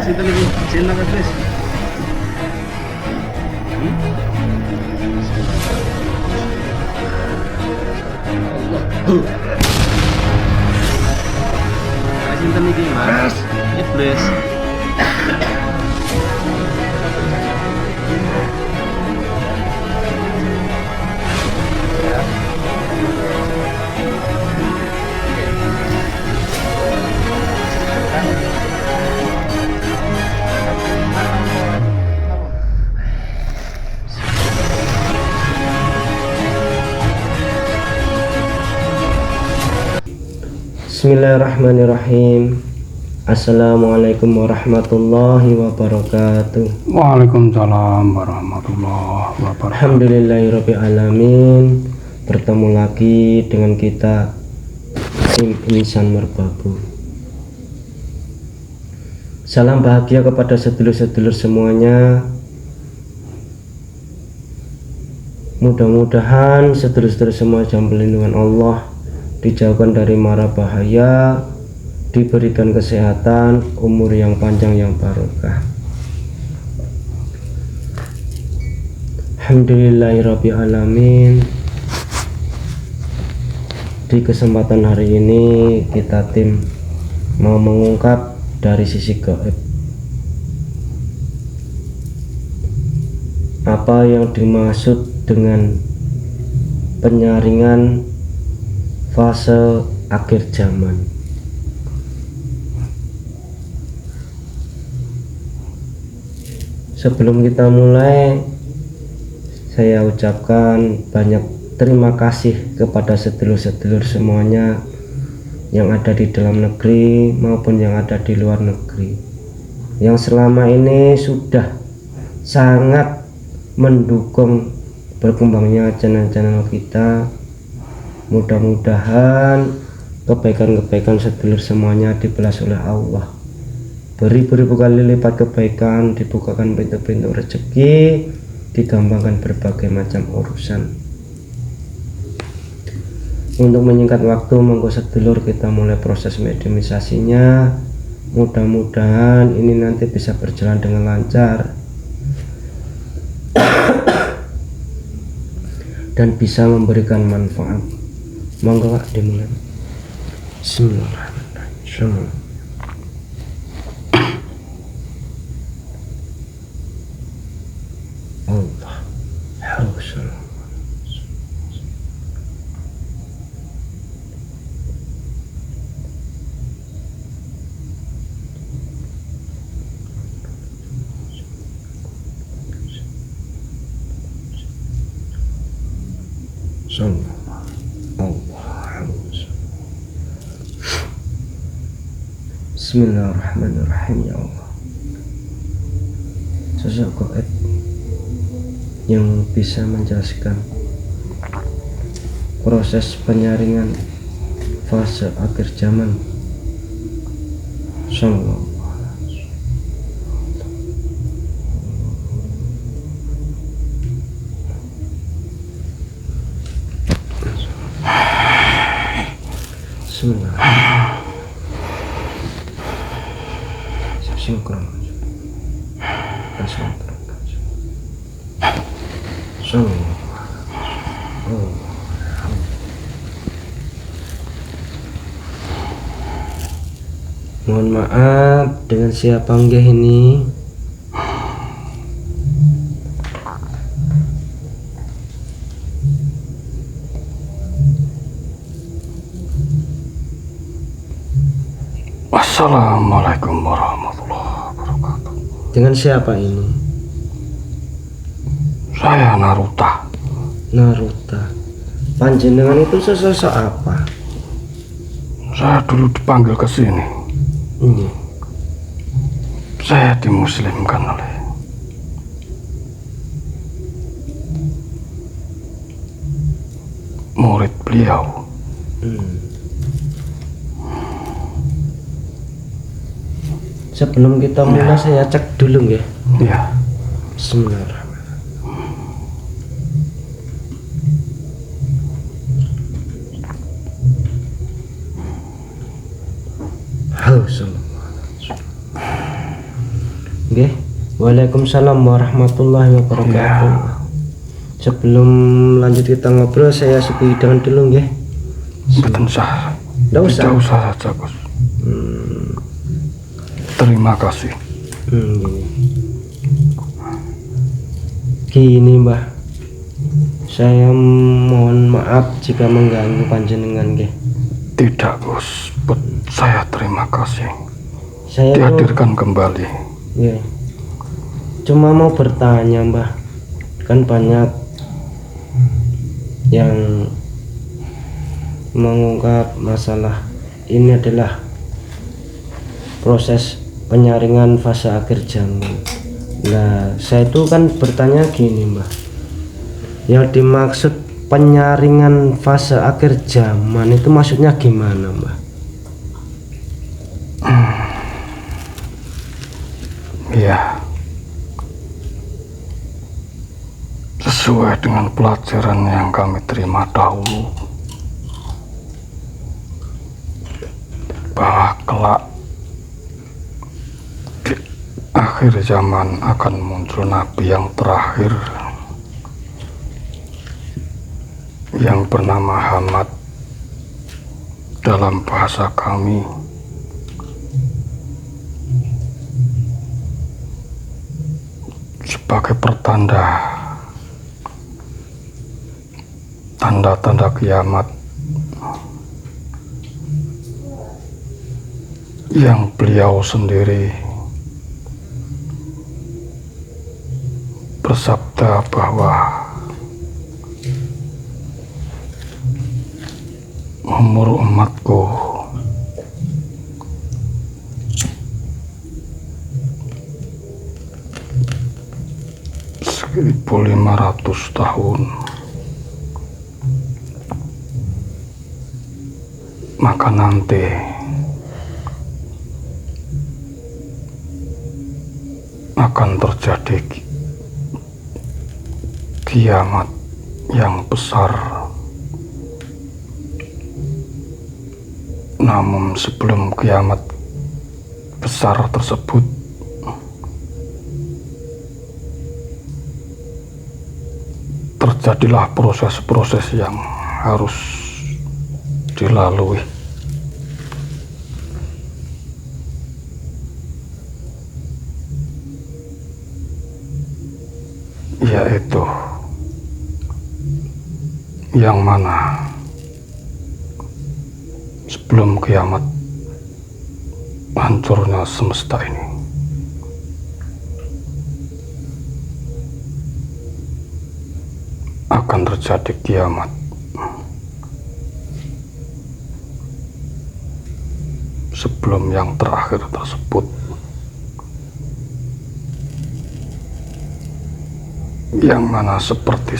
Kasih tadi cinta ke Chris. Kasih tadi mas. Iblis. Bismillahirrahmanirrahim. Assalamualaikum warahmatullahi wabarakatuh. Waalaikumsalam warahmatullahi wabarakatuh. Alhamdulillahirabbil alamin. Bertemu lagi dengan kita tim Insan Merbabu. Salam bahagia kepada sedulur-sedulur semuanya. Mudah-mudahan sedulur-sedulur semua dalam perlindungan Allah, dijauhkan dari mara bahaya, diberikan kesehatan, umur yang panjang yang barokah. Alhamdulillahirabbil alamin. Di kesempatan hari ini kita tim mau mengungkap dari sisi gaib apa yang dimaksud dengan penyaringan fase akhir zaman. Sebelum kita mulai, saya ucapkan banyak terima kasih kepada sedulur-sedulur semuanya yang ada di dalam negeri maupun yang ada di luar negeri, yang selama ini sudah sangat mendukung berkembangnya channel-channel kita. Mudah-mudahan kebaikan-kebaikan sedulur semuanya dibalas oleh Allah, beribu kali lipat kebaikan, dibukakan pintu-pintu rezeki, digampangkan berbagai macam urusan. Untuk menyingkat waktu, monggo sedulur kita mulai proses mediumisasinya. Mudah-mudahan ini nanti bisa berjalan dengan lancar dan bisa memberikan manfaat. Monggo Pak, dimulai. Bismillahirrahmanirrahim. Allah Hausul. Bismillahirrahmanirrahim. Ya Allah, sosok gaib yang bisa menjelaskan proses penyaringan fase akhir zaman. Sallallahu. Bismillah. Syukran. Mohon maaf, dengan siapa nggih ini? Assalamualaikum warahmatullahi wabarakatuh. Dengan siapa ini? Saya Naruta. Naruta. Panjenengan itu sosok apa? Saya dulu dipanggil ke sini. Ini. Saya dimuslimkan oleh murid beliau. Sebelum kita mulai, saya cek dulu ya. Iya. Bismillahirrahmanirrahim. Halo, Waalaikumsalam warahmatullahi wabarakatuh. Sebelum lanjut kita ngobrol, saya suguhi dengan dulu nggih. Mboten usah. Nggak usah. Tidak usah saja, Gus. Terima kasih. Gini Mbah, saya mohon maaf jika mengganggu panjenengan nggih. Tidak, Gus. Saya terima kasih. Saya Dihadirkan kembali. ya, cuma mau bertanya Mbah, kan banyak yang mengungkap masalah ini adalah proses penyaringan fase akhir zaman. Nah, saya itu kan bertanya gini Mbah, yang dimaksud penyaringan fase akhir zaman itu maksudnya gimana Mbah? Ya, sesuai dengan pelajaran yang kami terima dahulu, bahwa kelak di akhir zaman akan muncul nabi yang terakhir yang bernama Hamad, dalam bahasa kami sebagai pertanda tanda-tanda kiamat yang beliau sendiri bersabda bahwa umur umatku (1.500 tahun), maka nanti akan terjadi kiamat yang besar. Namun sebelum kiamat besar tersebut, terjadilah proses-proses yang harus dilalui. Yaitu yang mana sebelum kiamat hancurnya semesta ini, akan terjadi kiamat sebelum yang terakhir tersebut, yang mana seperti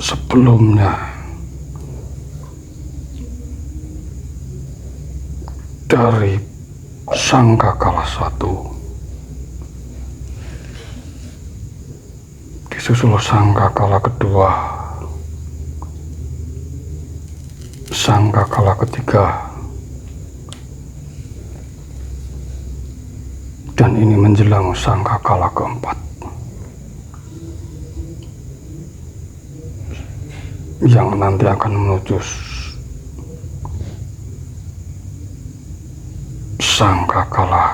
sebelumnya dari sangkakala satu disusul sangkakala kedua, sangkakala ketiga, dan ini menjelang sangkakala keempat, yang nanti akan menuju sangkakala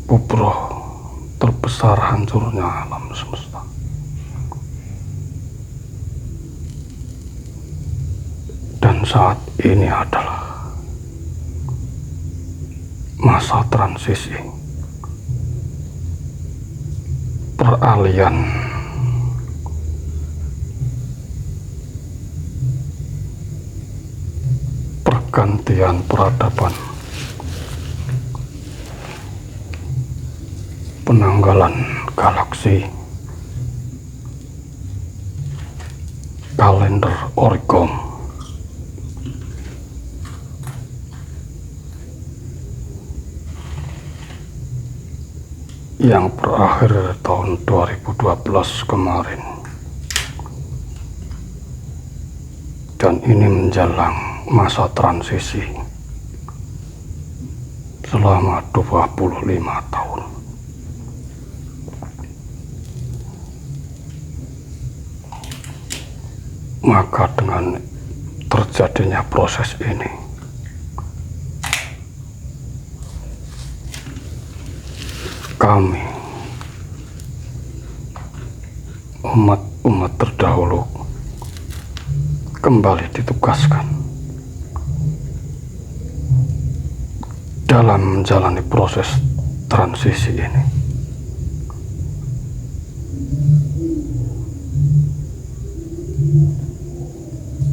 kubro, terbesar hancurnya alam semesta. Dan saat ini adalah masa transisi, peralihan pergantian peradaban, penanggalan galaksi, kalender Origom, yang berakhir tahun 2012 kemarin, dan ini menjelang masa transisi selama 25 tahun. Maka dengan terjadinya proses ini, kami umat terdahulu kembali ditugaskan dalam menjalani proses transisi ini.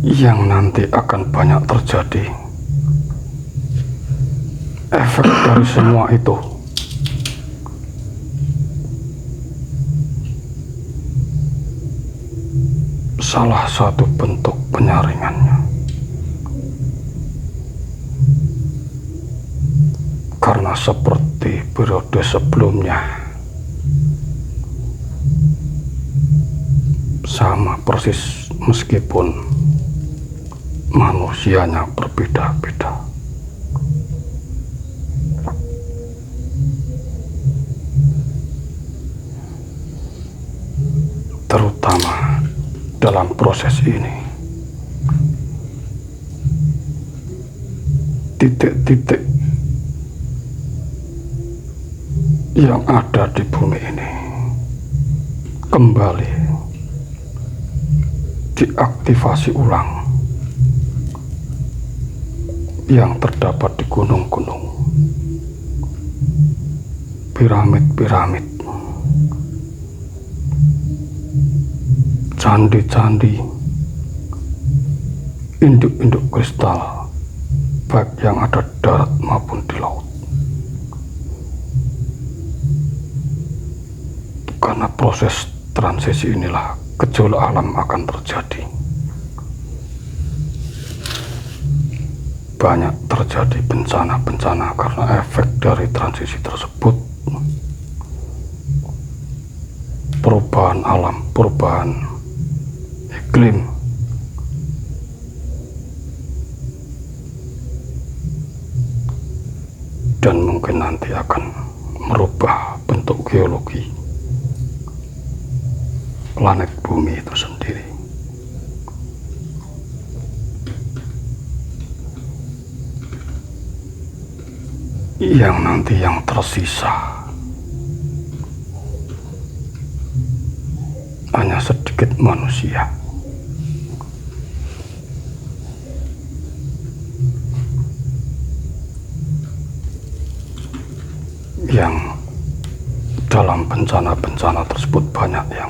Yang nanti akan banyak terjadi efek dari semua itu. Salah satu bentuk penyaringannya, karena seperti periode sebelumnya, sama persis meskipun manusianya berbeda-beda. Terutama dalam proses ini, titik-titik yang ada di bumi ini kembali diaktifasi ulang, yang terdapat di gunung-gunung, piramid-piramid, candi-candi, induk-induk kristal, baik yang ada di darat maupun di laut. Karena proses transisi inilah gejolak alam akan terjadi. Banyak terjadi bencana-bencana karena efek dari transisi tersebut. Perubahan alam, perubahan iklim, dan mungkin nanti akan merubah bentuk geologi planet bumi itu sendiri. Yang nanti yang tersisa hanya sedikit manusia yang dalam bencana-bencana tersebut banyak yang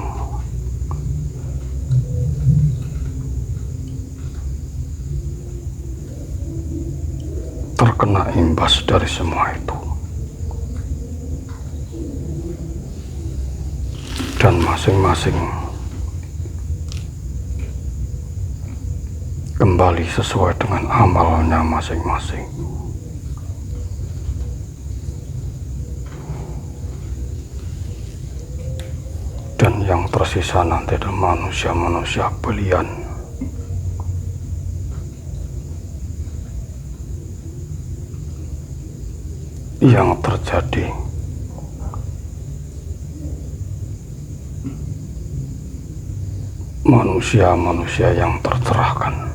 terkena imbas dari semua itu. Dan masing-masing kembali sesuai dengan amalnya masing-masing. Dan yang tersisa nanti adalah manusia-manusia belian yang terjadi manusia-manusia yang tercerahkan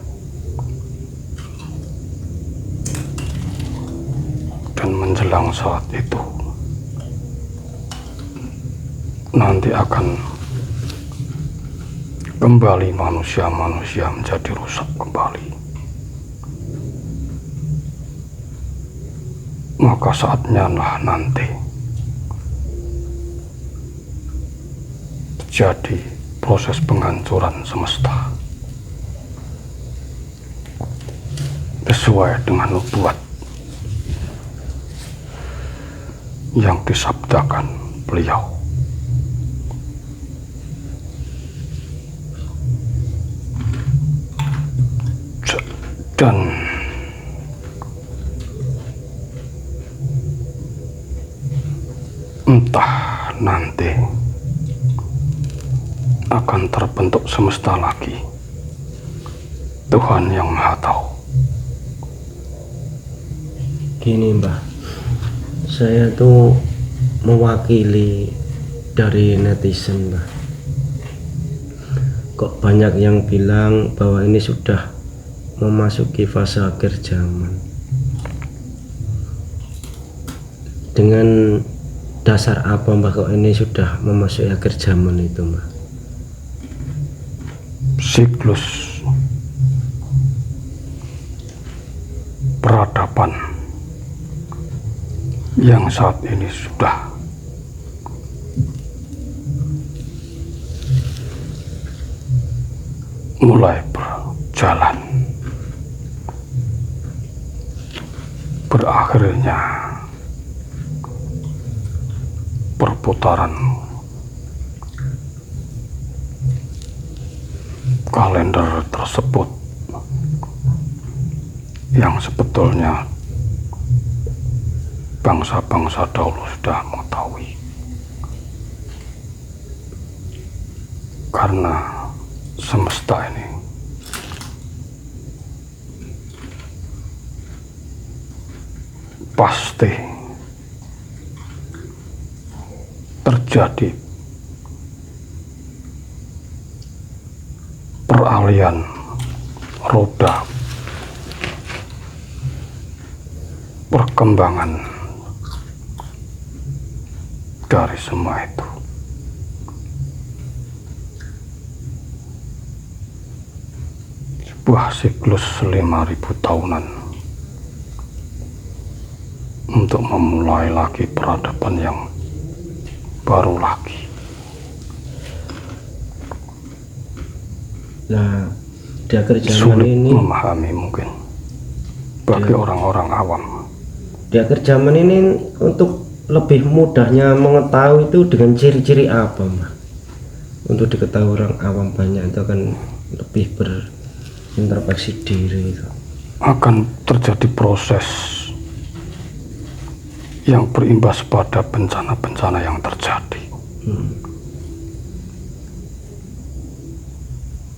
dan menjelang saat itu nanti akan kembali manusia-manusia menjadi rusak kembali. Maka saatnya lah nanti terjadi proses penghancuran semesta sesuai dengan nubuat yang disabdakan beliau. Dan entah nanti akan terbentuk semesta lagi. Tuhan yang Maha Tahu. Gini Mbah, saya tuh mewakili dari netizen Mbah. kok banyak yang bilang bahwa ini sudah memasuki fase akhir zaman. Dengan dasar apa Mbah kok ini sudah memasuki akhir zaman itu Mbah? Siklus peradaban yang saat ini sudah mulai berjalan, berakhirnya perputaran kalender tersebut yang sebetulnya bangsa-bangsa dahulu sudah mengetahui, karena semesta ini pasti terjadi peralihan roda perkembangan dari semua itu. Sebuah siklus 5.000 tahunan untuk memulai lagi peradaban yang baru lagi. Nah, di akhir zaman Sulit ini memahami mungkin bagi orang-orang awam. Di akhir zaman ini untuk lebih mudahnya mengetahui itu dengan ciri-ciri apa Mbah? Untuk diketahui orang awam banyak itu akan lebih berintrospeksi diri itu. Akan terjadi proses yang berimbas pada bencana-bencana yang terjadi.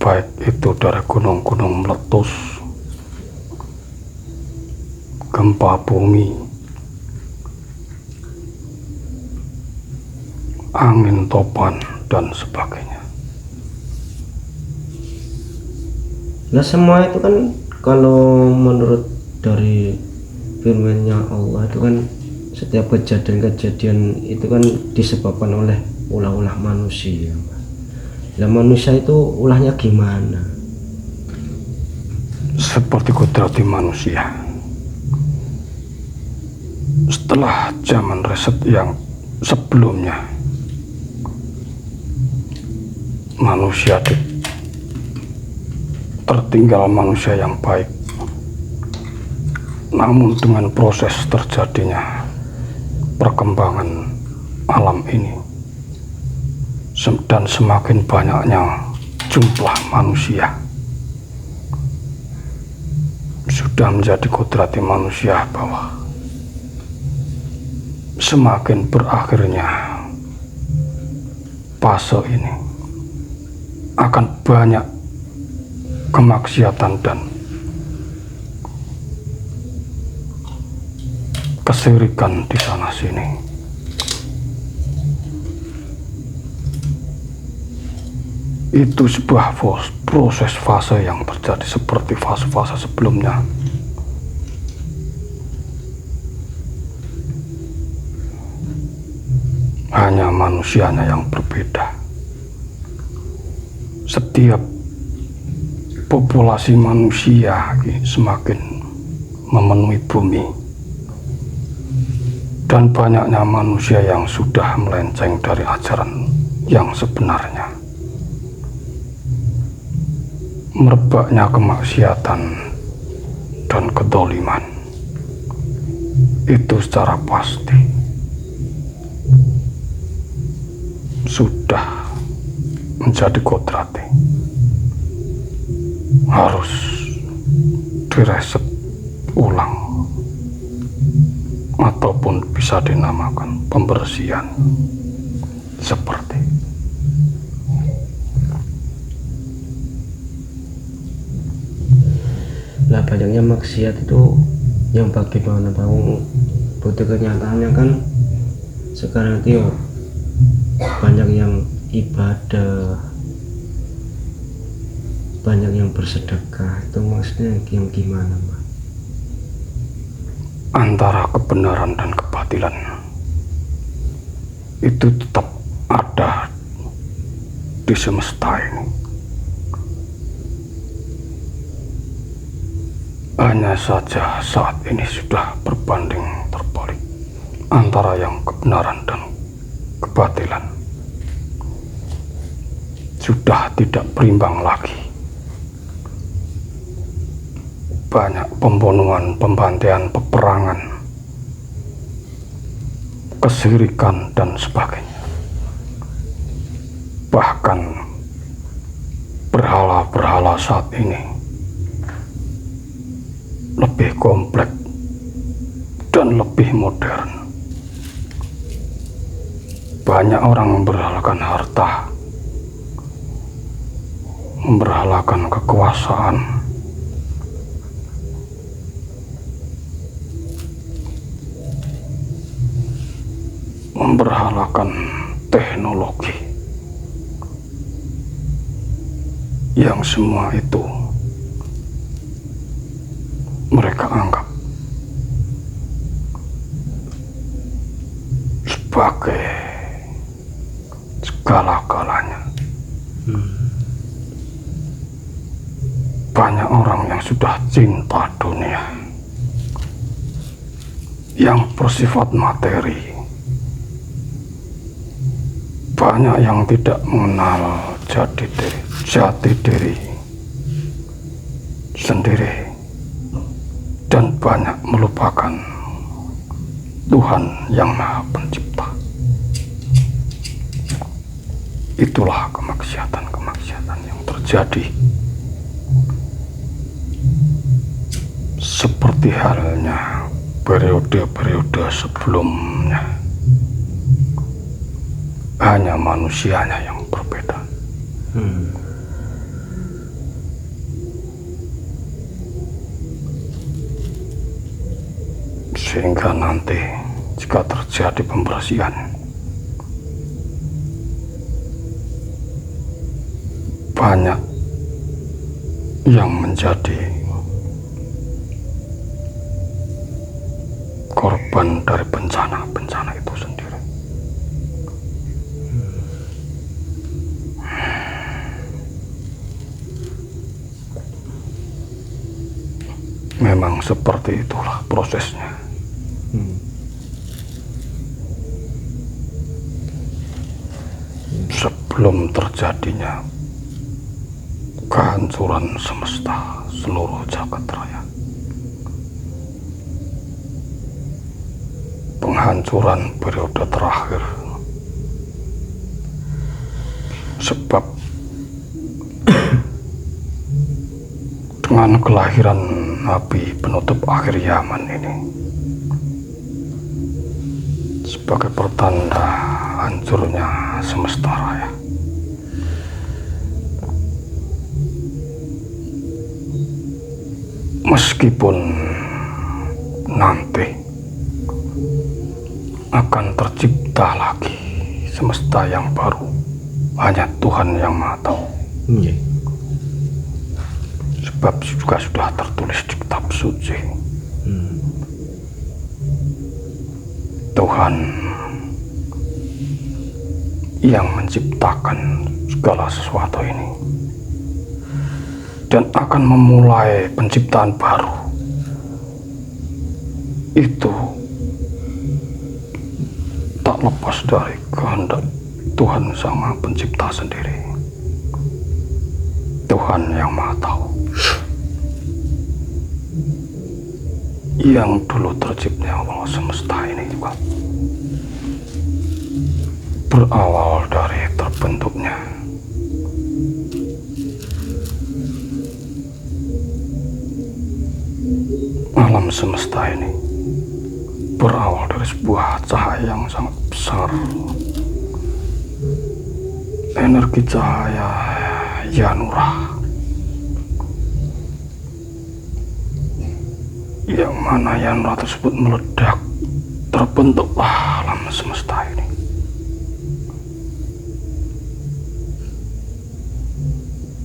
Baik itu dari gunung-gunung meletus, gempa bumi, angin topan, dan sebagainya. Nah semua itu kan kalau menurut dari firman-Nya Allah itu kan setiap kejadian-kejadian itu kan disebabkan oleh ulah-ulah manusia. Nah manusia itu ulahnya gimana? Seperti kudrati manusia. Setelah zaman reset yang sebelumnya, manusia tertinggal manusia yang baik. Namun dengan proses terjadinya perkembangan alam ini dan semakin banyaknya jumlah manusia, sudah menjadi kodrati manusia bahwa semakin berakhirnya fase ini akan banyak kemaksiatan dan kesirikan di sana sini. Itu sebuah proses fase yang terjadi seperti fase-fase sebelumnya. Hanya manusianya yang berbeda. Setiap populasi manusia semakin memenuhi bumi, dan banyaknya manusia yang sudah melenceng dari ajaran yang sebenarnya. Merebaknya kemaksiatan dan kedoliman itu secara pasti sudah menjadi kodrati, harus direset ulang ataupun bisa dinamakan pembersihan seperti. Lah banyaknya maksiat itu yang bagaimana Bang? Butuh kenyataannya kan sekarang itu banyak yang ibadah banyak yang bersedekah, itu maksudnya yang gimana, Mas? Antara kebenaran dan kebatilan itu tetap ada di semesta ini. Hanya saja saat ini sudah berbanding terbalik antara yang kebenaran dan kebatilan. Sudah tidak berimbang lagi. Banyak pembunuhan, pembantaian, peperangan, kesirikan dan sebagainya. Bahkan berhala-berhala saat ini lebih kompleks dan lebih modern. Banyak orang memberhalakan harta, memberhalakan kekuasaan, memberhalakan teknologi, yang semua itu mereka anggap sebagai segala-galanya. Banyak orang yang sudah cinta dunia, yang bersifat materi. Banyak yang tidak mengenal jati diri sendiri, dan banyak melupakan Tuhan yang Maha Pencipta. Itulah kemaksiatan yang terjadi. Seperti halnya periode-periode sebelumnya, hanya manusianya yang berbeda. Sehingga nanti jika terjadi pembersihan, banyak yang menjadi korban dari bencana itu sendiri. Memang seperti itulah prosesnya. Sebelum terjadinya kehancuran semesta seluruh jagat raya, penghancuran periode terakhir, sebab dengan kelahiran Nabi penutup akhir zaman ini sebagai pertanda hancurnya semesta raya. Meskipun nanti akan tercipta lagi semesta yang baru, hanya Tuhan yang Maha Tahu. Sebab juga sudah tertulis di kitab suci, Tuhan yang menciptakan segala sesuatu ini dan akan memulai penciptaan baru. Itu tak lepas dari kehendak Tuhan Sang Maha Pencipta sendiri, Tuhan yang Maha Tahu, yang dulu tercipta awal semesta ini juga berawal dari terbentuknya alam semesta ini, berawal dari sebuah cahaya yang sangat besar, energi cahaya Yanura, yang mana Yanura tersebut meledak, terbentuklah alam semesta ini.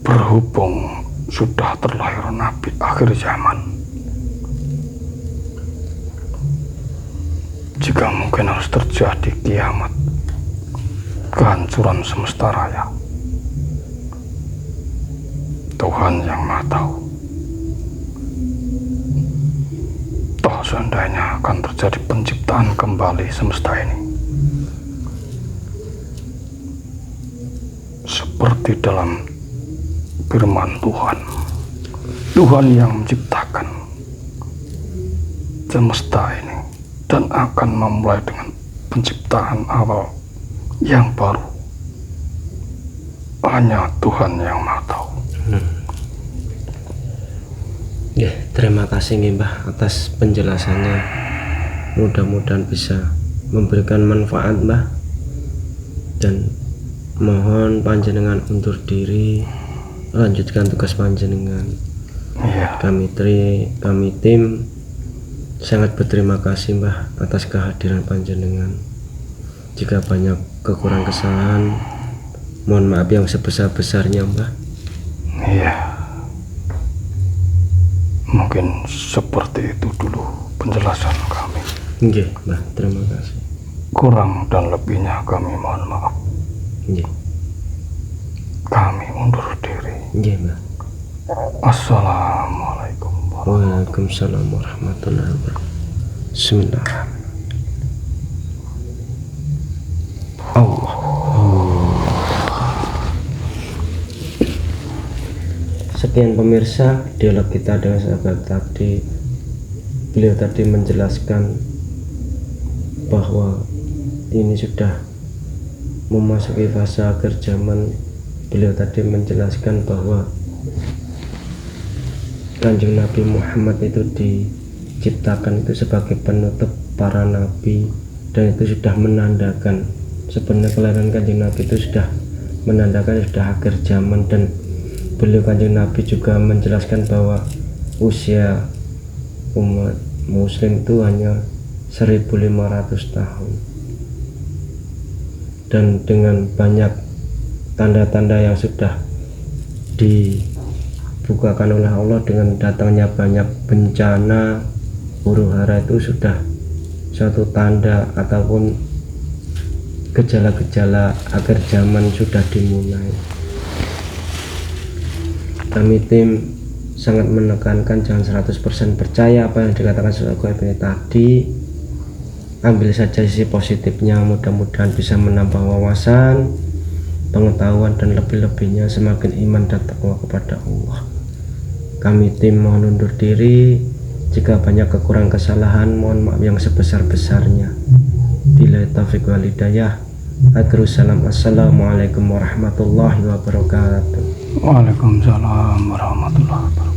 Berhubung sudah terlahir nabi akhir zaman. Jika mungkin harus terjadi kiamat, kehancuran semesta raya, Tuhan yang Maha Tahu. Toh seandainya akan terjadi penciptaan kembali semesta ini, seperti dalam firman Tuhan, Tuhan yang menciptakan semesta ini dan akan memulai dengan penciptaan awal yang baru. Hanya Tuhan yang Maha Tahu. Ya, terima kasih nih Mbah atas penjelasannya. Mudah-mudahan bisa memberikan manfaat Mbah. Dan mohon panjenengan undur diri, lanjutkan tugas panjenengan. Iya. Kami tim sangat berterima kasih Mbah atas kehadiran panjenengan. Jika banyak kekurangan kesalahan, mohon maaf yang sebesar-besarnya Mbah. Iya. Mungkin seperti itu dulu penjelasan kami. Nggih, Mbah, terima kasih. Kurang dan lebihnya kami mohon maaf. Nggih. Kami undur diri. Nggih, Mbah. Assalamualaikum Waalaikumsalam warahmatullahi wabarakatuh. Bismillahirrahmanirrahim. Allah. Sekian pemirsa dialog kita dengan sahabat tadi. Beliau tadi menjelaskan bahwa ini sudah memasuki fase akhir zaman. Beliau tadi menjelaskan bahwa Kanjeng Nabi Muhammad itu diciptakan itu sebagai penutup para nabi, dan itu sudah menandakan sebenarnya kelahiran Kanjeng Nabi itu sudah menandakan sudah akhir zaman. Dan beliau Kanjeng Nabi juga menjelaskan bahwa usia umat muslim itu hanya 1500 tahun, dan dengan banyak tanda-tanda yang sudah dibukakan oleh Allah, dengan datangnya banyak bencana, huru-hara, itu sudah suatu tanda ataupun gejala-gejala akhir zaman sudah dimulai. Kami tim sangat menekankan jangan 100% percaya apa yang dikatakan Ustaz Ghaib ini tadi. Ambil saja sisi positifnya, mudah-mudahan bisa menambah wawasan, pengetahuan, dan lebih-lebihnya semakin iman dan takwa kepada Allah. Kami tim mohon undur diri. Jika banyak kekurangan kesalahan, mohon maaf yang sebesar-besarnya. Billahi taufiq wal hidayah. Akhirul salam. Assalamualaikum warahmatullahi wabarakatuh. Waalaikumsalam warahmatullahi wabarakatuh.